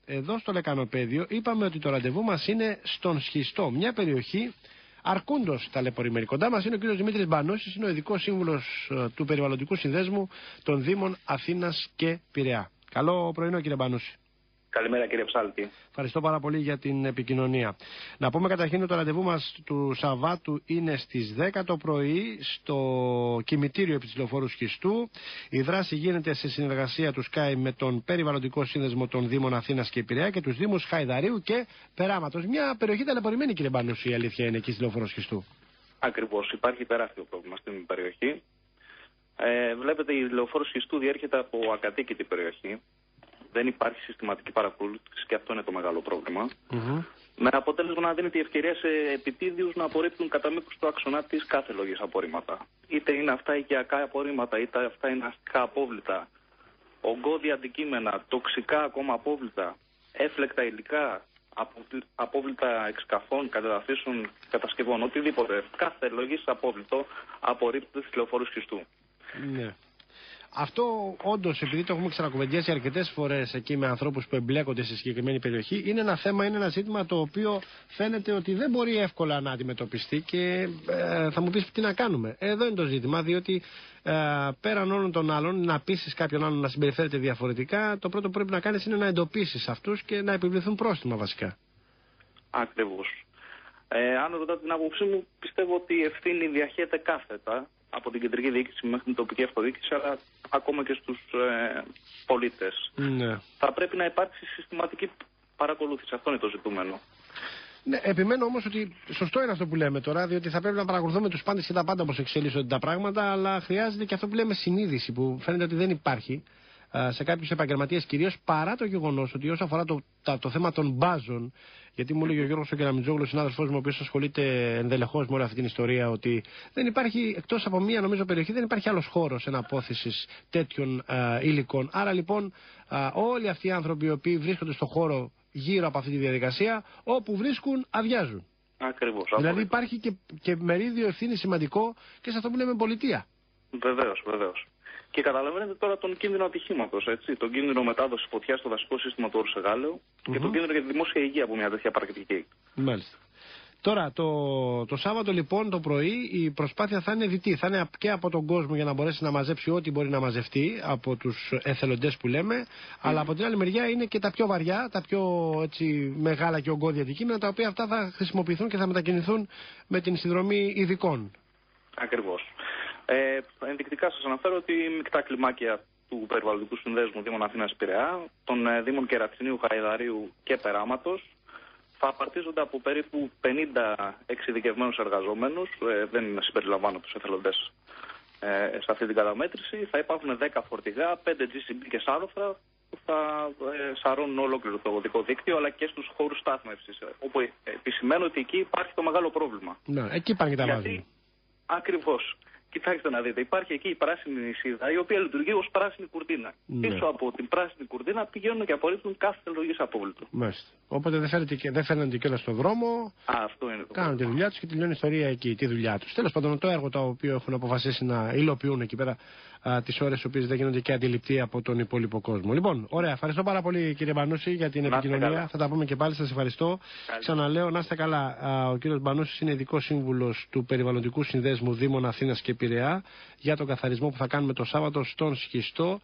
εδώ στο Λεκανοπαίδιο είπαμε ότι το ραντεβού μας είναι στον Σχιστό, μια περιοχή Αρκούντος ταλαιπωρημένη. Κοντά μας είναι ο κ. Δημήτρης Μπανούσης, είναι ο ειδικός σύμβουλος του Περιβαλλοντικού Συνδέσμου των Δήμων Αθήνας και Πειραιά. Καλό πρωινό, κύριε Μπανούση. Καλημέρα, κύριε Ψάλτη. Ευχαριστώ πάρα πολύ για την επικοινωνία. Να πούμε καταρχήν ότι το ραντεβού μας του Σαββάτου είναι στις 10 το πρωί στο κημητήριο επί της Λεωφόρου Σχιστού. Η δράση γίνεται σε συνεργασία του ΣΚΑΙ με τον Περιβαλλοντικό Σύνδεσμο των Δήμων Αθήνας και Πειραιά και τους Δήμους Χαϊδαρίου και Περάματος. Μια περιοχή ταλαιπωρημένη, κύριε Μπανούση, η αλήθεια είναι εκεί στη Λεωφόρο Σχιστού. Ακριβώς. Υπάρχει τεράστιο πρόβλημα στην περιοχή. Βλέπετε, η Λεωφόρο Σχιστού διέρχεται από ακατοίκητη περιοχή. Δεν υπάρχει συστηματική παρακολούθηση και αυτό είναι το μεγάλο πρόβλημα. Με αποτέλεσμα να δίνεται η ευκαιρία σε επιτίδιους να απορρίπτουν κατά μήκος του άξονα της κάθε λογής απορρίμματα. Είτε είναι αυτά οικιακά απορρίμματα, είτε αυτά είναι αστικά απόβλητα, ογκώδη αντικείμενα, τοξικά ακόμα απόβλητα, έφλεκτα υλικά, απόβλητα εξκαφών, κατεδαφίσεων, κατασκευών, οτιδήποτε. Κάθε λογής απόβλητο απορρίπτεται στη Λεωφόρου Σχιστού. Ναι. Αυτό όντως, επειδή το έχουμε ξανακουβεντιάσει αρκετές φορές εκεί με ανθρώπους που εμπλέκονται στη συγκεκριμένη περιοχή, είναι ένα θέμα, είναι ένα ζήτημα το οποίο φαίνεται ότι δεν μπορεί εύκολα να αντιμετωπιστεί και θα μου πεις τι να κάνουμε. Εδώ είναι το ζήτημα, διότι πέραν όλων των άλλων, να πείσεις κάποιον άλλον να συμπεριφέρεται διαφορετικά, το πρώτο που πρέπει να κάνεις είναι να εντοπίσεις αυτούς και να επιβληθούν πρόστιμα βασικά. Ακριβώς. Αν ρωτάτε την άποψή μου, πιστεύω ότι η ευθύνη διαχέεται κάθετα από την κεντρική διοίκηση μέχρι την τοπική αυτοδιοίκηση, αλλά ακόμα και στους πολίτες. Ναι. Θα πρέπει να υπάρξει συστηματική παρακολούθηση. Αυτό είναι το ζητούμενο. Ναι, επιμένω όμως ότι σωστό είναι αυτό που λέμε τώρα, διότι θα πρέπει να παρακολουθούμε τους πάντες και τα πάντα όπως εξελίσσονται τα πράγματα, αλλά χρειάζεται και αυτό που λέμε συνείδηση, που φαίνεται ότι δεν υπάρχει σε κάποιους επαγγελματίες κυρίως, παρά το γεγονός ότι όσο αφορά το θέμα των μπάζων, γιατί μου έλεγε ο Γιώργος ο Κεραμιτζόγλου, συνάδελφός μου, ο οποίος ασχολείται ενδελεχώς με όλη αυτή την ιστορία, ότι δεν υπάρχει, εκτός από μία νομίζω περιοχή, δεν υπάρχει άλλος χώρος εναπόθεσης τέτοιων υλικών. Άρα λοιπόν όλοι αυτοί οι άνθρωποι οι οποίοι βρίσκονται στο χώρο γύρω από αυτή τη διαδικασία, όπου βρίσκουν αδειάζουν. Ακριβώς. Δηλαδή υπάρχει και μερίδιο ευθύνη σημαντικό και σε αυτό που λέμε πολιτεία. Βεβαίως, βεβαίως. Και καταλαβαίνετε τώρα τον κίνδυνο ατυχήματος, έτσι. Τον κίνδυνο μετάδοση φωτιάς στο δασικό σύστημα του Ορσεγάλεου και τον κίνδυνο για τη δημόσια υγεία από μια τέτοια πρακτική. Μάλιστα. Τώρα, το Σάββατο λοιπόν το πρωί η προσπάθεια θα είναι διτή. Θα είναι και από τον κόσμο για να μπορέσει να μαζέψει ό,τι μπορεί να μαζευτεί από τους εθελοντές που λέμε, αλλά από την άλλη μεριά είναι και τα πιο βαριά, τα πιο έτσι, μεγάλα και ογκώδη αντικείμενα, τα οποία αυτά θα χρησιμοποιηθούν και θα μετακινηθούν με την συνδρομή ειδικών. Ακριβώς. Ενδεικτικά σας αναφέρω ότι μεικτά κλιμάκια του Περιβαλλοντικού Συνδέσμου Δήμων Αθήνας Πειραιά, των Δήμων Κερατσινίου, Χαϊδαρίου και Περάματος, θα απαρτίζονται από περίπου 50 εξειδικευμένους εργαζόμενους, δεν συμπεριλαμβάνω τους εθελοντές σε αυτή την καταμέτρηση. Θα υπάρχουν 10 φορτηγά, 5 GCB και σάροφρα που θα σαρώνουν ολόκληρο το οδικό δίκτυο, αλλά και στους χώρους στάθμευσης, όπου επισημαίνω ότι εκεί υπάρχει το μεγάλο πρόβλημα. Ναι, εκεί υπάρχει τα βάζουμε. Ακριβώς. Κοιτάξτε να δείτε, υπάρχει εκεί η πράσινη νησίδα, η οποία λειτουργεί ως πράσινη κουρτίνα. Ναι. Πίσω από την πράσινη κουρτίνα πηγαίνουν και απορρίπτουν κάθε λογής απόβλητο. Μάλιστα. Οπότε δεν φαίνονται κιόλας στον δρόμο. Αυτό είναι το κάνουν τη δουλειά τους και τελειώνει η ιστορία εκεί, τη δουλειά τους. Τέλος πάντων, το έργο το οποίο έχουν αποφασίσει να υλοποιούν εκεί πέρα τις ώρες οι οποίες δεν γίνονται και αντιληπτοί από τον υπόλοιπο κόσμο. Λοιπόν, ωραία. Ευχαριστώ πάρα πολύ, κύριε Μπανούση, για την επικοινωνία. Καλά. Θα τα πούμε και πάλι. Σας ευχαριστώ. Καλά. Ξαναλέω, να είστε καλά. Ο κύριος Μπανούσης είναι ειδικός σύμβουλος του Περιβαλλοντικού Συνδέσμου Δήμων Αθήνας και Πειραιά για τον καθαρισμό που θα κάνουμε το Σάββατο στον Σχιστό.